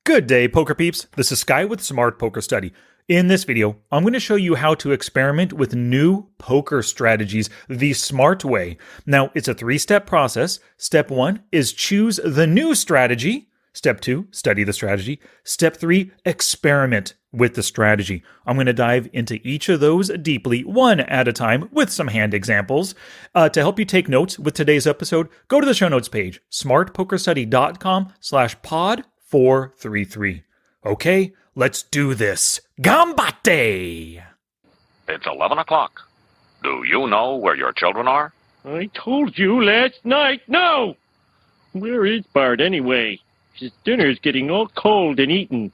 Good day, poker peeps. This is Sky with Smart Poker Study. In this video, I'm going to show you how to experiment with new poker strategies the smart way. Now, it's a 3-step process. Step 1 is choose the new strategy. Step 2, study the strategy. Step 3, experiment with the strategy. I'm going to dive into each of those deeply, one at a time, with some hand examples. To help you take notes with today's episode, go to the show notes page, smartpokerstudy.com/pod433. Okay, let's do this. Gambate! It's 11 o'clock. Do you know where your children are? I told you last night, no! Where is Bart anyway? His dinner's getting all cold and eaten.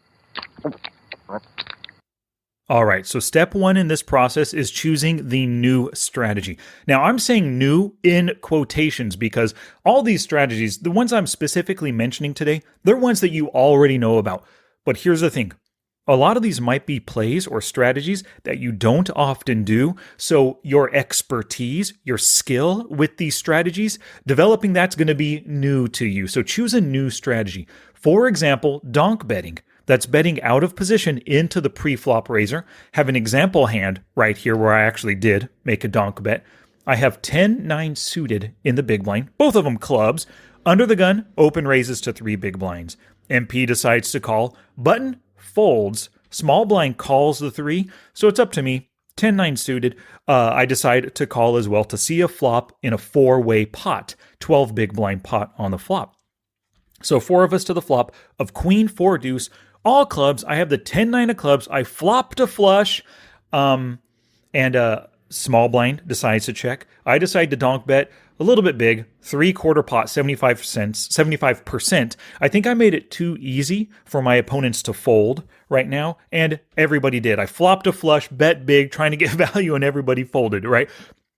All right, so step 1 in this process is choosing the new strategy. Now, I'm saying new in quotations because all these strategies, the ones I'm specifically mentioning today, they're ones that you already know about. But here's the thing. A lot of these might be plays or strategies that you don't often do, so your expertise, your skill with these strategies, developing that's going to be new to you. So choose a new strategy. For example, donk betting. That's betting out of position into the pre-flop raiser. Have an example hand right here where I actually did make a donk bet. I have 10-9 suited in the big blind, both of them clubs. Under the gun, open raises to 3 big blinds. MP decides to call. Button folds. Small blind calls the 3, so it's up to me. 10-9 suited. I decide to call as well to see a flop in a 4-way pot. 12 big blind pot on the flop. So 4 of us to the flop of queen 4 deuce. All clubs. I have the 10-9 of clubs. I flop to flush. And small blind decides to check. I decide to donk bet a little bit big, 3/4 pot, 75%. I think I made it too easy for my opponents to fold right now, and everybody did. I flopped a flush, bet big, trying to get value, and everybody folded, right?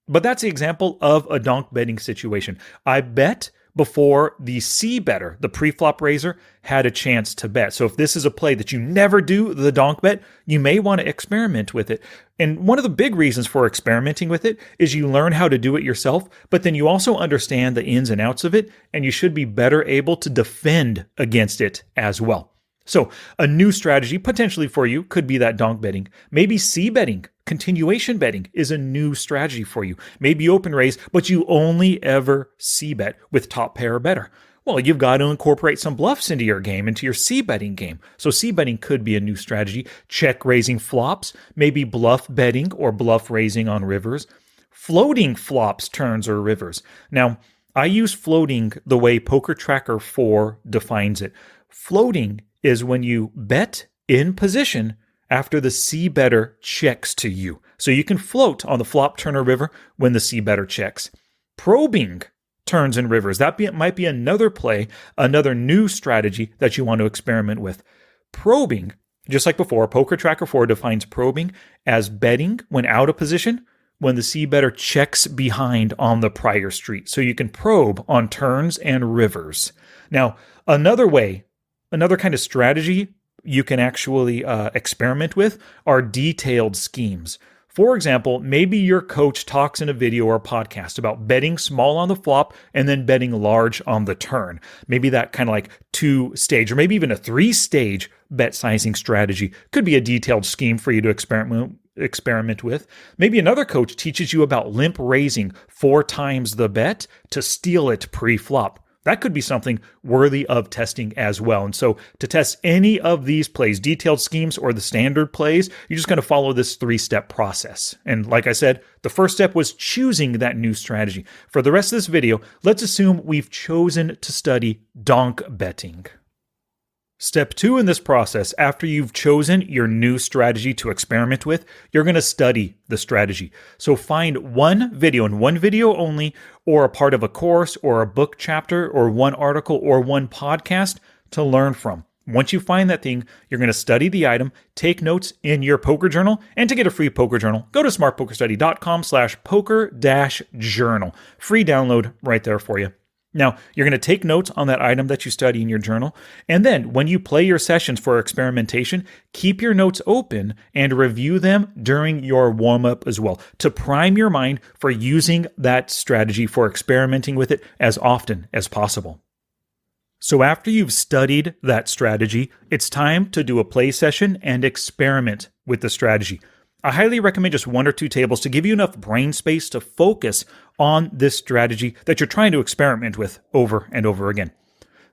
But that's the example of a donk betting situation. I bet before the C-better, the pre-flop raiser, had a chance to bet. So if this is a play that you never do, the donk bet, you may want to experiment with it. And one of the big reasons for experimenting with it is you learn how to do it yourself, but then you also understand the ins and outs of it, and you should be better able to defend against it as well. So a new strategy potentially for you could be that donk betting. Maybe C-betting. Continuation betting is a new strategy for you. Maybe open raise, but you only ever C-bet with top pair or better. Well, you've got to incorporate some bluffs into your game, into your C-betting game. So C-betting could be a new strategy. Check raising flops, maybe bluff betting or bluff raising on rivers. Floating flops, turns, or rivers. Now, I use floating the way Poker Tracker 4 defines it. Floating is when you bet in position after the C-better checks to you. So you can float on the flop, turn, or river when the C-better checks. Probing turns and rivers. That might be another play, another new strategy that you want to experiment with. Probing, just like before, Poker Tracker 4 defines probing as betting when out of position when the C-better checks behind on the prior street. So you can probe on turns and rivers. Now, another kind of strategy you can actually experiment with are detailed schemes. For example, maybe your coach talks in a video or podcast about betting small on the flop and then betting large on the turn. Maybe that kind of like 2-stage or maybe even a 3-stage bet sizing strategy could be a detailed scheme for you to experiment with. Maybe another coach teaches you about limp raising 4 times the bet to steal it pre-flop. That could be something worthy of testing as well. And so to test any of these plays, detailed schemes or the standard plays, you're just going to follow this 3-step process. And like I said, the first step was choosing that new strategy. For the rest of this video, let's assume we've chosen to study donk betting. Step 2 in this process, after you've chosen your new strategy to experiment with, you're going to study the strategy. So find one video and one video only, or a part of a course or a book chapter or one article or one podcast to learn from. Once you find that thing, you're going to study the item, take notes in your poker journal, and to get a free poker journal, go to smartpokerstudy.com/poker-journal. Free download right there for you. Now, you're going to take notes on that item that you study in your journal, and then when you play your sessions for experimentation, keep your notes open and review them during your warm-up as well to prime your mind for using that strategy for experimenting with it as often as possible. So after you've studied that strategy, it's time to do a play session and experiment with the strategy. I highly recommend just 1 or 2 tables to give you enough brain space to focus on this strategy that you're trying to experiment with over and over again.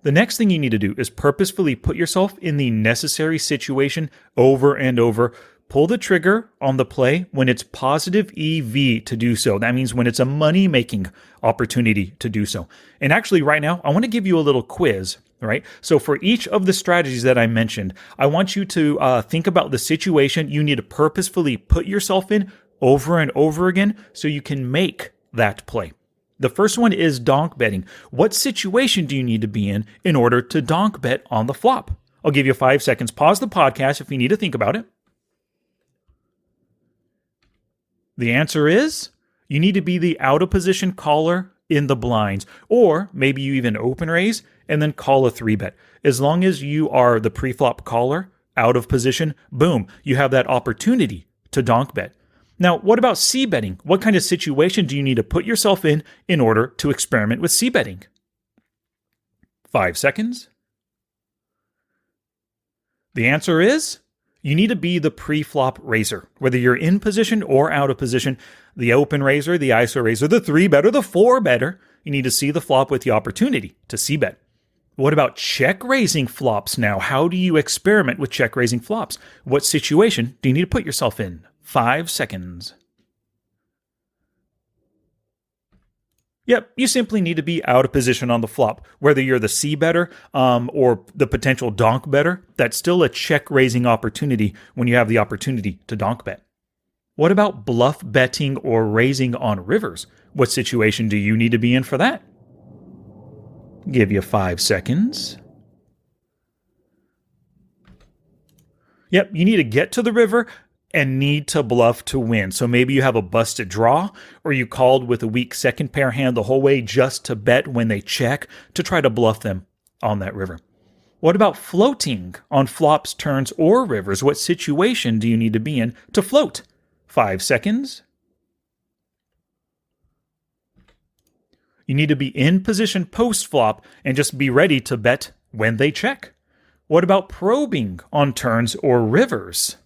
The next thing you need to do is purposefully put yourself in the necessary situation over and over. Pull the trigger on the play when it's positive EV to do so. That means when it's a money-making opportunity to do so. And actually right now, I want to give you a little quiz, right? So for each of the strategies that I mentioned, I want you to think about the situation you need to purposefully put yourself in over and over again so you can make that play. The first one is donk betting. What situation do you need to be in order to donk bet on the flop? I'll give you 5 seconds. Pause the podcast if you need to think about it. The answer is you need to be the out of position caller in the blinds, or maybe you even open raise and then call a 3-bet. As long as you are the pre-flop caller out of position, boom, you have that opportunity to donk bet. Now, what about c-betting? What kind of situation do you need to put yourself in order to experiment with c-betting? 5 seconds. The answer is you need to be the pre-flop raiser. Whether you're in position or out of position, the open raiser, the ISO raiser, the 3-bet, or the 4-better, you need to see the flop with the opportunity to c-bet. What about check-raising flops now? How do you experiment with check-raising flops? What situation do you need to put yourself in? 5 seconds. Yep, you simply need to be out of position on the flop. Whether you're the c-better or the potential donk better, that's still a check-raising opportunity when you have the opportunity to donk bet. What about bluff betting or raising on rivers? What situation do you need to be in for that? Give you 5 seconds. Yep, you need to get to the river and need to bluff to win. So maybe you have a busted draw, or you called with a weak second pair hand the whole way just to bet when they check to try to bluff them on that river. What about floating on flops, turns, or rivers? What situation do you need to be in to float? 5 seconds. You need to be in position post-flop and just be ready to bet when they check. What about probing on turns or rivers?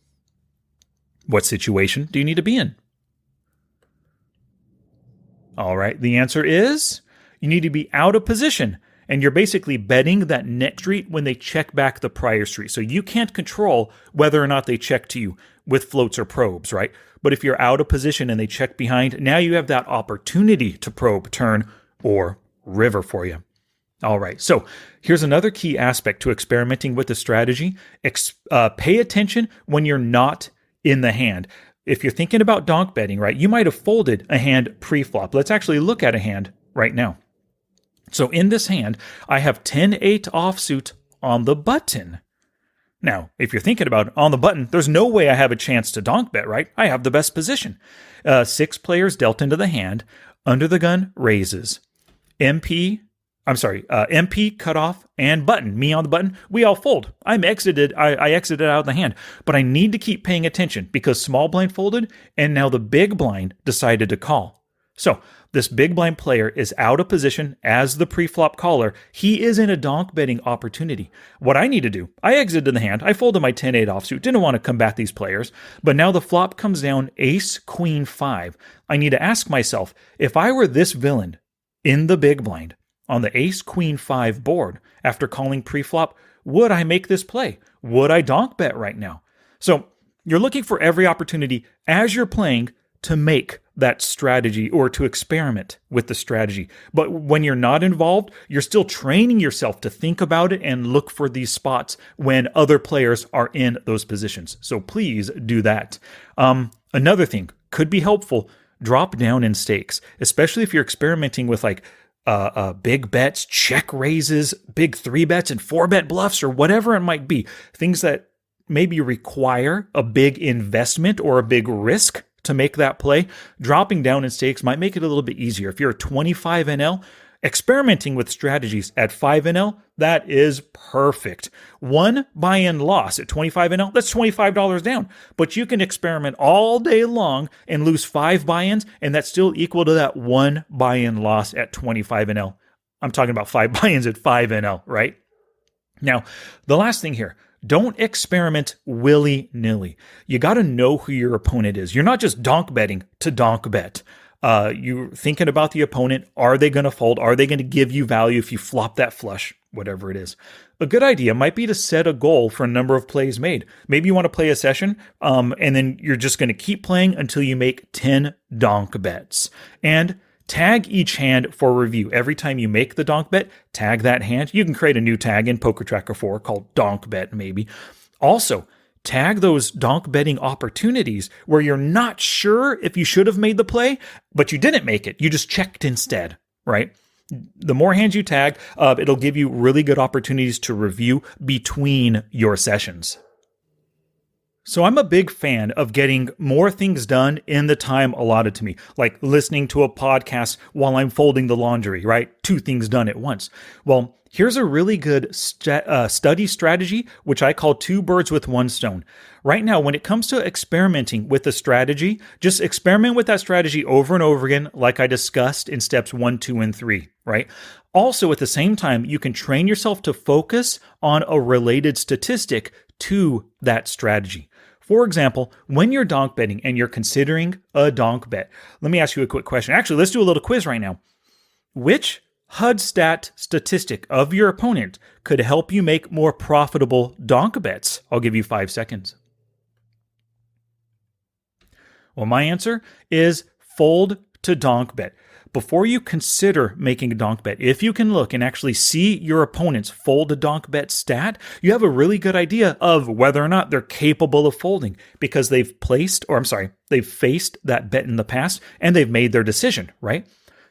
What situation do you need to be in? All right, the answer is you need to be out of position, and you're basically betting that next street when they check back the prior street. So you can't control whether or not they check to you with floats or probes, right? But if you're out of position and they check behind, now you have that opportunity to probe, turn, or river for you. All right, so here's another key aspect to experimenting with the strategy. Pay attention when you're not in the hand. If you're thinking about donk betting, right, you might have folded a hand pre-flop. Let's actually look at a hand right now. So in this hand, I have 10-8 offsuit on the button. Now, if you're thinking about it, on the button, there's no way I have a chance to donk bet, right? I have the best position. 6 players dealt into the hand. Under the gun raises. MP cutoff, and button. Me on the button, we all fold. I exited out of the hand, but I need to keep paying attention because small blind folded, and now the big blind decided to call. So this big blind player is out of position as the pre-flop caller. He is in a donk betting opportunity. What I need to do, I exited the hand. I folded my 10-8 offsuit. Didn't want to combat these players, but now the flop comes down ace, queen, 5. I need to ask myself, if I were this villain in the big blind, on the ace, queen, 5 board, after calling pre-flop, would I make this play? Would I donk bet right now? So you're looking for every opportunity as you're playing to make that strategy or to experiment with the strategy. But when you're not involved, you're still training yourself to think about it and look for these spots when other players are in those positions. So please do that. Another thing could be helpful, drop down in stakes, especially if you're experimenting with big bets, check raises, big 3-bets and 4-bet bluffs, or whatever it might be. Things that maybe require a big investment or a big risk to make that play. Dropping down in stakes might make it a little bit easier. If you're a 25 NL, experimenting with strategies at 5 NL, that is perfect. One buy-in loss at 25 NL, that's $25 down. But you can experiment all day long and lose 5 buy-ins, and that's still equal to that one buy-in loss at 25 NL. I'm talking about 5 buy-ins at 5NL, right? Now, the last thing here, don't experiment willy-nilly. You got to know who your opponent is. You're not just donk betting to donk bet. You're thinking about the opponent. Are they going to fold? Are they going to give you value if you flop that flush? Whatever it is. A good idea might be to set a goal for a number of plays made. Maybe you want to play a session, and then you're just going to keep playing until you make 10 donk bets. And tag each hand for review. Every time you make the donk bet, tag that hand. You can create a new tag in Poker Tracker 4 called donk bet maybe. Also, tag those donk betting opportunities where you're not sure if you should have made the play, but you didn't make it. You just checked instead, right? The more hands you tag, it'll give you really good opportunities to review between your sessions. So I'm a big fan of getting more things done in the time allotted to me, like listening to a podcast while I'm folding the laundry, right? 2 things done at once. Well, here's a really good study strategy, which I call 2 birds with 1 stone. Right now, when it comes to experimenting with a strategy, just experiment with that strategy over and over again, like I discussed in steps 1, 2, and 3, right? Also, at the same time, you can train yourself to focus on a related statistic to that strategy. For example, when you're donk betting and you're considering a donk bet, let me ask you a quick question. Actually, let's do a little quiz right now. Which HUD stat statistic of your opponent could help you make more profitable donk bets? I'll give you 5 seconds. Well, my answer is fold to donk bet. Before you consider making a donk bet, if you can look and actually see your opponent's fold to donk bet stat, you have a really good idea of whether or not they're capable of folding because they've faced that bet in the past and they've made their decision, right?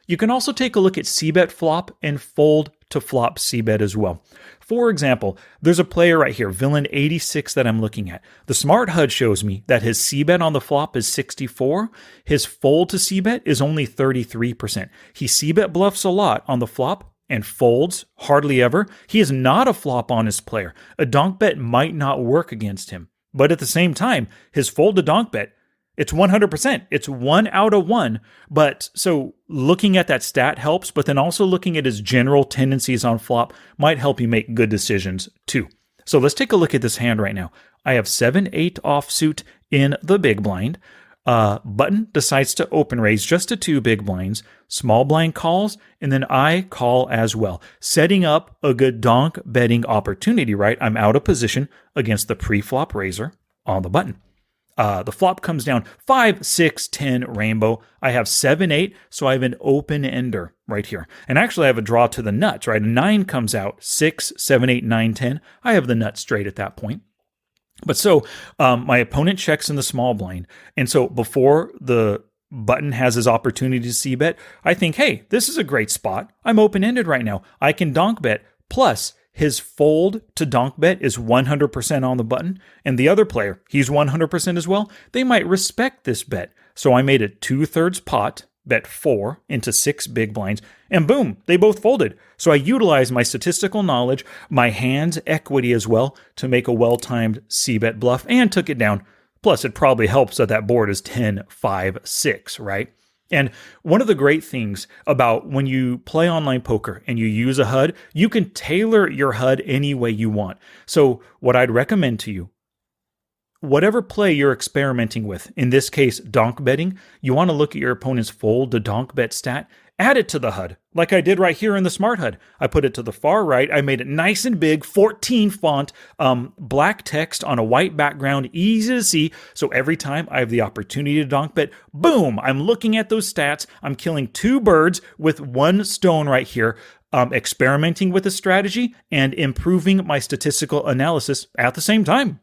You can also take a look at c-bet flop and fold to flop c-bet as well. For example, there's a player right here, Villain 86, that I'm looking at. The smart HUD shows me that his c-bet on the flop is 64. His fold to c-bet is only 33%. He c-bet bluffs a lot on the flop and folds hardly ever. He is not a flop honest player. A donk bet might not work against him. But at the same time, his fold to donk bet, it's 100%. It's 1 out of 1. But so looking at that stat helps, but then also looking at his general tendencies on flop might help you make good decisions too. So let's take a look at this hand right now. I have 7-8 offsuit in the big blind. Button decides to open raise just to 2 big blinds. Small blind calls, and then I call as well, setting up a good donk betting opportunity, right? I'm out of position against the pre-flop raiser on the button. The flop comes down 5, 6, 10 rainbow. I have 7-8, so I have an open ender right here. And actually I have a draw to the nuts, right? A 9 comes out, 6, 7, 8, 9, 10. I have the nuts straight at that point. But so my opponent checks in the small blind. And so before the button has his opportunity to c-bet, I think, hey, this is a great spot. I'm open-ended right now. I can donk bet. Plus, his fold to donk bet is 100% on the button, and the other player, he's 100% as well. They might respect this bet. So I made a 2/3 pot, bet 4 into 6 big blinds, and boom, they both folded. So I utilized my statistical knowledge, my hand's equity as well, to make a well-timed c-bet bluff and took it down. Plus, it probably helps that that board is 10, 5, 6, right? And one of the great things about when you play online poker and you use a HUD, you can tailor your HUD any way you want. So what I'd recommend to you, whatever play you're experimenting with, in this case, donk betting, you want to look at your opponent's fold to donk bet stat, add it to the HUD, like I did right here in the smart HUD. I put it to the far right. I made it nice and big, 14 font, black text on a white background, easy to see. So every time I have the opportunity to donk bet, boom, I'm looking at those stats. I'm killing 2 birds with 1 stone right here, experimenting with the strategy and improving my statistical analysis at the same time.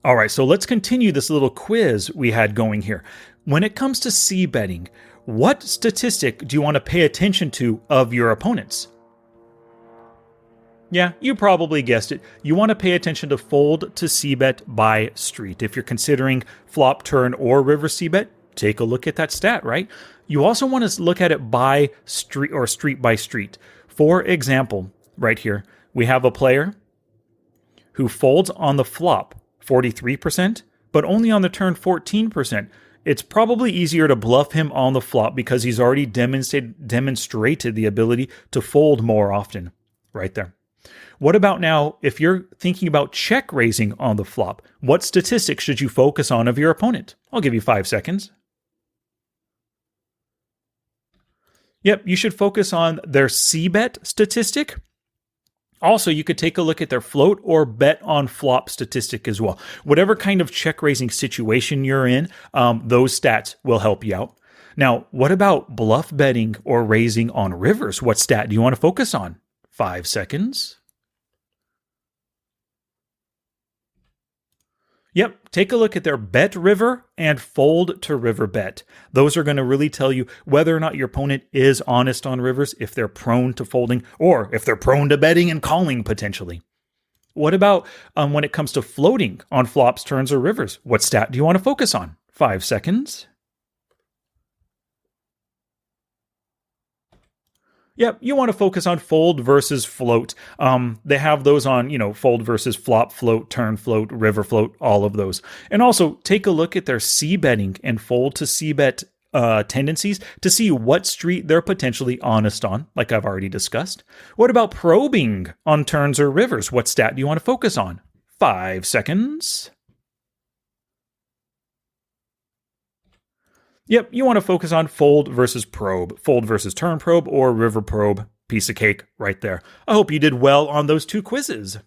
All right, so let's continue this little quiz we had going here. When it comes to c-betting, what statistic do you want to pay attention to of your opponents? Yeah, you probably guessed it. You want to pay attention to fold to c-bet by street. If you're considering flop, turn, or river c-bet, take a look at that stat, right? You also want to look at it by street or street by street. For example, right here, we have a player who folds on the flop 43%, but only on the turn 14%. It's probably easier to bluff him on the flop because he's already demonstrated the ability to fold more often. Right there. What about now, if you're thinking about check raising on the flop, what statistics should you focus on of your opponent? I'll give you 5 seconds. Yep, you should focus on their c-bet statistic. Also, you could take a look at their float or bet on flop statistic as well. Whatever kind of check raising situation you're in, those stats will help you out. Now, what about bluff betting or raising on rivers? What stat do you want to focus on? 5 seconds. Yep, take a look at their bet river and fold to river bet. Those are going to really tell you whether or not your opponent is honest on rivers, if they're prone to folding, or if they're prone to betting and calling potentially. What about when it comes to floating on flops, turns, or rivers? What stat do you want to focus on? 5 seconds. Yep, you want to focus on fold versus float. They have those on, fold versus flop, float, turn, float, river, float, all of those. And also take a look at their c-betting and fold to c-bet tendencies to see what street they're potentially honest on, like I've already discussed. What about probing on turns or rivers? What stat do you want to focus on? 5 seconds. Yep, you want to focus on fold versus probe, fold versus turn probe, or river probe. Piece of cake right there. I hope you did well on those 2 quizzes.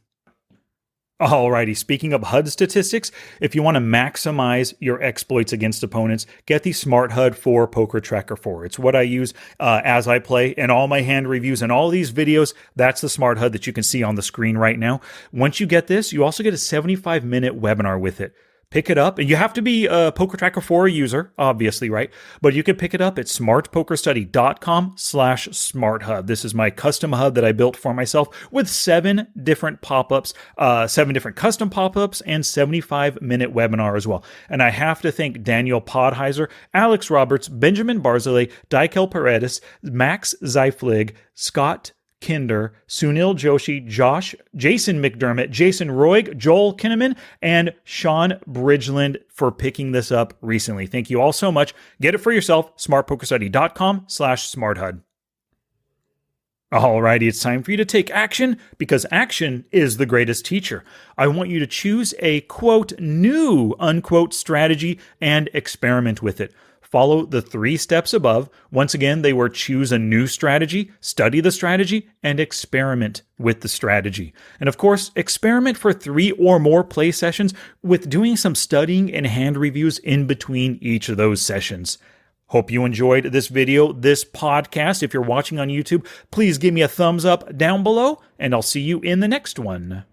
Alrighty, speaking of HUD statistics, if you want to maximize your exploits against opponents, get the Smart HUD for Poker Tracker 4. It's what I use as I play in all my hand reviews and all these videos. That's the Smart HUD that you can see on the screen right now. Once you get this, you also get a 75-minute webinar with it. Pick it up, and you have to be a Poker Tracker 4 user, obviously, right? But you can pick it up at smartpokerstudy.com/smarthud. This is my custom HUD that I built for myself with 7 different pop-ups, 7 different custom pop-ups, and 75-minute webinar as well. And I have to thank Daniel Podheiser, Alex Roberts, Benjamin Barzilay, Daikel Paredes, Max Zeiflig, Scott Kinder, Sunil Joshi, Jason McDermott, Jason Roig, Joel Kinnaman, and Sean Bridgeland for picking this up recently. Thank you all so much. Get it for yourself, smartpokerstudy.com/smarthud. Alrighty, it's time for you to take action because action is the greatest teacher. I want you to choose a quote new unquote strategy and experiment with it. Follow the 3 steps above. Once again, they were choose a new strategy, study the strategy, and experiment with the strategy. And of course, experiment for 3 or more play sessions with doing some studying and hand reviews in between each of those sessions. Hope you enjoyed this video, this podcast. If you're watching on YouTube, please give me a thumbs up down below, and I'll see you in the next one.